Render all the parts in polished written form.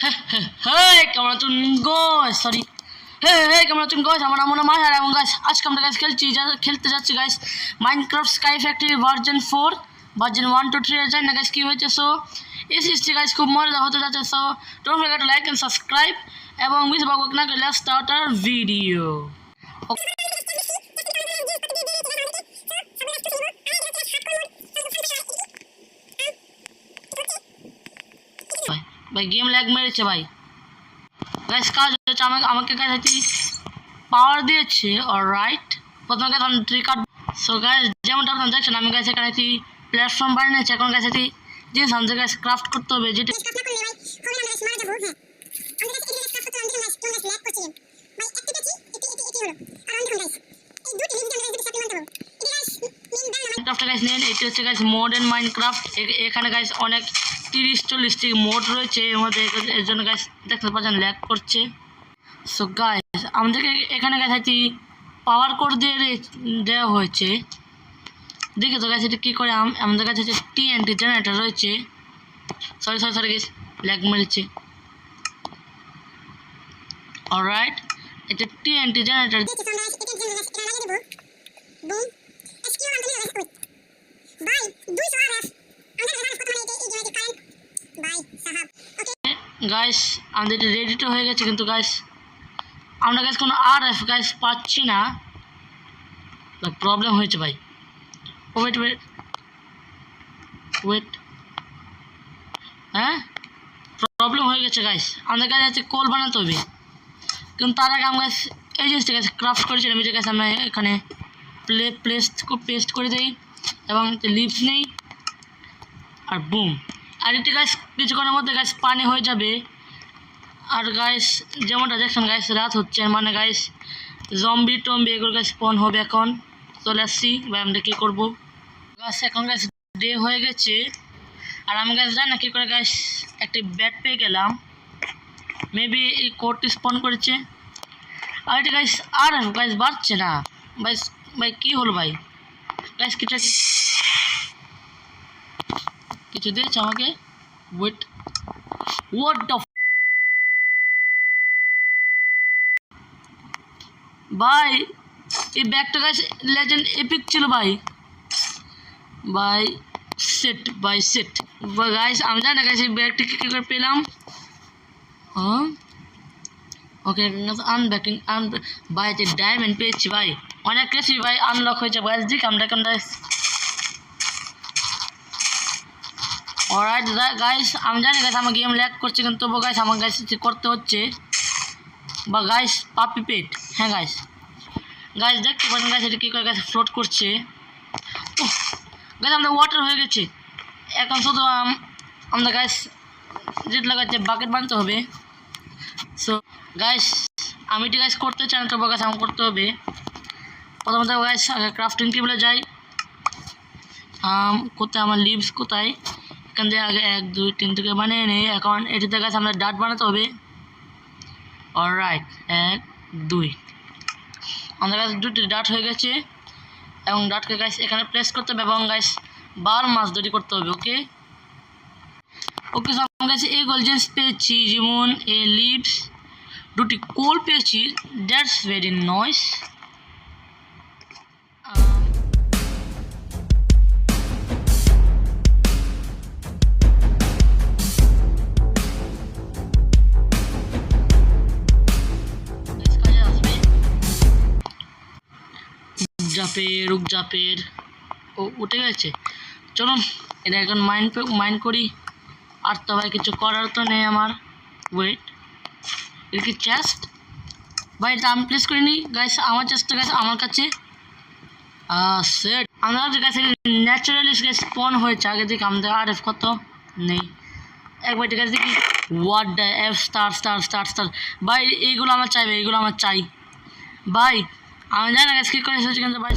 Hey, কেমন আছেন guys? Sorry, কেমন আছেন গাইস? আমার নাম মাহার এবং গাইস আজকে আমরা গাইস খেলতে যাচ্ছি guys Minecraft sky factory version 4 version 1 to 3 এর জন্য গাইস কি হয়েছে। সো এই সিরিজটি গাইস খুব মজা হতে যাচ্ছে। So don't forget to like and subscribe এবং মিস বাবু না করে লেটস স্টার্ট আওয়ার ভিডিও। ভাই গেম ল্যাগ মেরেছে ভাই। গাইস কাজ হচ্ছে আমাকে গাইস হচ্ছে পাওয়ার দিয়েছে। অলরাইট, প্রথমে গাইস আমি ট্রি কাট। সো গাইস যেমনটা আপনারা দেখছেন আমি গাইস এখানে একটি প্ল্যাটফর্ম বানিয়েছি। এখন গাইস এটি জিনিস আমাদের গাইস ক্রাফট করতে হবে, যেটা এটি হচ্ছে গাইস মডার্ন মাইনক্রাফট। এখানে গাইস অনেক 30-40টি মোড রয়েছে এর মধ্যে, এর জন্য গাইস দেখতে পাচ্ছেন ল্যাগ করছে। সো গাইস আমাদেরকে এখানে গাইস একটি পাওয়ার কোড দিয়ে দেওয়া হয়েছে। দেখে তো গাইস এটা কী করে আমাদের কাছে হচ্ছে TNT জেনারেটর রয়েছে। সরি গাইস ল্যাগ মেরেছে। অলরাইট, এটা TNT জেনারেটর। গাইস আমাদের রেডি তো হয়ে গেছে, কিন্তু গাইস আমরা গাইস কোনো RF গাইস পাচ্ছি না। প্রবলেম হয়েছে ভাই। ওয়েট হ্যাঁ, প্রবলেম হয়ে গেছে গাইস। আমাদের কাছে আছে কোল বানাতে হবে, কিন্তু তার আগে আমরা গাইস এই জিনিসটা গাইস ক্রাফট করেছিলাম। এই যে গাইস আমরা এখানে পেস্ট করে দিই এবং লিভস নেই আর বুম। আর এটি গাইস কিছুক্ষণের মধ্যে গাইস পানি হয়ে যাবে। আর গাইস যেমনটা দেখছেন গাইস রাত হচ্ছে, মানে গাইস জম্বি টম্বি এগুলো গাইস স্পন হবে। এখন চলে আসছি ভাই, আমরা কী করবো গাইস। এখন গাইস ডে হয়ে গেছে আর আমি গাইস জানি না কী করে গাইস একটি ব্যাট পেয়ে গেলাম। মেবি এই কোডটি স্পন করেছে। আর এটা গাইস আর গাইস বাড়ছে না ভাই কী হলো ভাই? গাইস কিছু দিয়েছে আমাকে। ওয়েট, হোয়াট দ্য ভাই, এই ব্যাগটা গাইস লেজেন্ড এপিক ছিল ভাই। সেট গাইস আমি জানি না গাইস এই ব্যাগটি কী করে পেলাম। হ্যাঁ ওকে আনব্যাকিং ভাই, যে ডায়মন্ড পেয়েছি ভাই, অনেক বেশি ভাই আনলক হয়েছে গাইস। দিক আমরা এখন অলরাইট গাইস আমি জানি গাইস আমার গেম ল্যাগ করছে, কিন্তু তবু গাইস আমার গাইস করতে হচ্ছে বা গাইস পাপি পেট। হ্যাঁ গাইস দেখতে পাচ্ছেন গাইস এটা কী করে গাইস ফ্লোট করছে। গাইস আমাদের ওয়াটার হয়ে গেছে। এখন শুধু আমাদের গাইস যেটা লাগাচ্ছে বাকেট বানতে হবে। সো গাইস আমি এটা গাইস করতে চাই না, তবু গাইস আমার করতে হবে। প্রথমত গাইস আগে ক্রাফটিং টেবিলে যাই। কোথায় আমার লিভস কোথায়? এখান থেকে আগে 1 2 3 থেকে বানিয়ে নিই। এখন এটিতে গাইস আমরা ডাট বানাতে হবে। অলরাইট 1 2 আমাদের কাছে 2টি ডাট হয়ে গেছে এবং ডাটকে গাইস এখানে প্লেস করতে হবে এবং গাইস 12 মাছ তৈরি করতে হবে। ওকে সব গাইস এই গোল্ডেন্স পেয়েছি, যেমন এই লিভস 2টি কোল পেয়েছি। That's very nice. রুকজাপের ও উঠে গেছে। চলুন এটা এখন মাইন করি। আর তো ভাই কিছু করার তো নেই আমার। ওয়েট, এটা কি চেস্ট ভাই? এটা আমি প্লেস করিনি গাইস, আমার চেস্টটা গাইস আমার কাছে। সেট আমাদের কাছে ন্যাচারালি স্পন হয়েছে আগে থেকে। আমাদের RF কত নেই একবার ঠিক আছে দেখি। হোয়াট দ্য F স্টার ভাই, এইগুলো আমার চাই ভাই, এইগুলো আমার চাই ভাই। আমি জানি না গাইস কী করে এসেছি, কিন্তু ভাই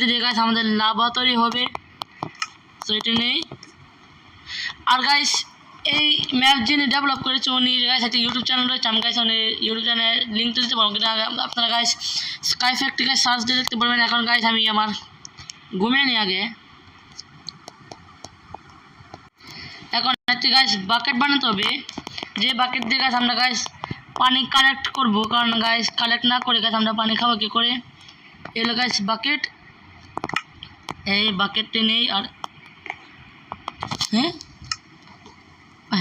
এটা দিয়ে গাইস আমাদের লাভা তৈরি হবে। তো এটা নেই। আর গাইস এই ম্যাপ যিনি ডেভেলপ করেছে উনি গাইস একটা ইউটিউব চ্যানেল রয়েছে। আমি গাইস উনি ইউটিউব চ্যানেল লিঙ্কটা দিতে পারবো, কিন্তু আপনারা guys sky factory guys search দিয়ে দেখতে পারবেন। এখন গাইস আমি আমার ঘুমিয়ে নিই আগে। এখন একটি গাইস বাকেট বানাতে হবে, যে বাকেট দিয়ে গাইস আমরা গাইস পানি কালেক্ট করব, কারণ গাইস কালেক্ট না করে গাইস আমরা পানি খাবো কী করে। এলো গাইস বাকেট, এই বাকেটটি নেই। আর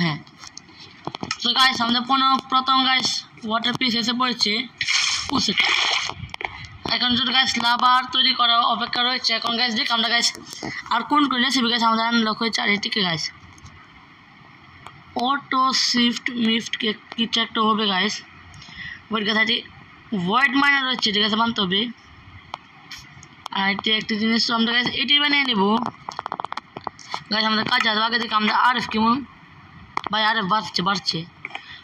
হ্যাঁ তো গাইস আমাদের প্রথম গাইস ওয়াটার পিস এসে পড়েছে। এখন যদি গাইস লাভার তৈরি করা অপেক্ষা রয়েছে। এখন গাইস দেখ আমরা গাইস আর কোন রেসিপি গাইস আমাদের আনলক হয়েছে। আর এটিকে গাইস অটো শিফট মিফট কিছু একটা হবে গাইস। ওয়েট গাইস এটি ভয়েড মাইনার রয়েছে, ঠিক আছে বানতে হবে। আর এটি একটি জিনিস তো আমরা গাইস এটি বানিয়ে নেব গাইস। আমাদের কাজ আসবে আগে থেকে আমরা আরএফ কেমন ভাই আরএফ বাড়ছে।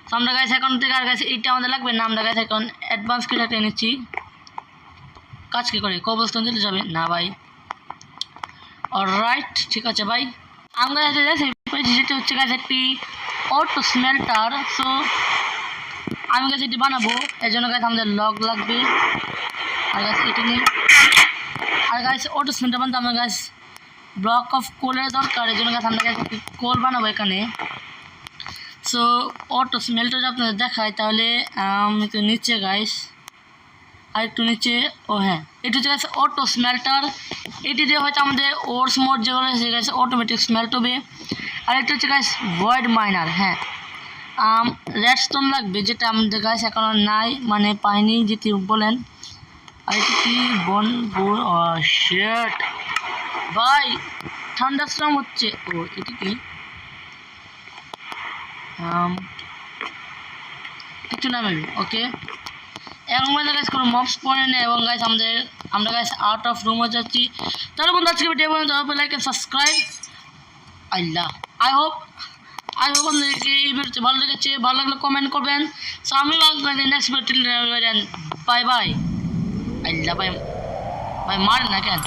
তো আমরা গাইস এখন থেকে আর গাইস এইটা আমাদের লাগবে না। আমরা গাইস এখন অ্যাডভান্স কিটাটা এনেছি। কাজ কী করে কবলস্টোন দিলে যাবে না ভাই। অলরাইট ঠিক আছে ভাই। আমরা যেটা হচ্ছে গাইস একটি অটো স্মেল্টার। সো আমি গাইস এটি বানাবো, এর জন্য গাইস আমাদের লগ লাগবে। আর গাইস এটি নিয়ে আর গাইস অটো স্মেল্টার বানাতে আমার গাইস ব্লক অফ কোলের দরকার, এর জন্য গাইস আমরা গাইস কোল বানাবো এখানে। সো অটো স্মেল্টার আপনাদের দেখায়, তাহলে আমি তো নিচে গাইস আর একটু নিচে। ও হ্যাঁ এটি হচ্ছে গাইস অটো স্মেল্টার। এটি দিয়ে হয়তো আমাদের ওর্স মোড যেগুলো আছে গাইস অটোমেটিক স্মেল্ট হবে। আর একটা হচ্ছে গাইস ভয়েড মাইনার। হ্যাঁ রেডস্টোন লাগবে, যেটা আমাদের গাইস এখন নাই, মানে পাইনি যেটি বলেন। আর এটি কি বন শেট ভাই থান্ডারস্টর্ম হচ্ছে। ও এটি কি কিছু নামে ওকে। এখন গাইস গাইস কোনো মবস পড়ে নেই। এবং গাইস আমরা গাইস আউট অফ রুম হয়ে যাচ্ছি। তাহলে বন্ধু আজকে ভিডিও পর্যন্ত like and subscribe. I hope আপনাদেরকে এই ভিডিওটি ভালো লেগেছে। ভালো লাগলে কমেন্ট করবেন। সো আমি নেক্সট ভিডিও বাই বাই। আল্লাহ ভাই ভাই মার না কেন।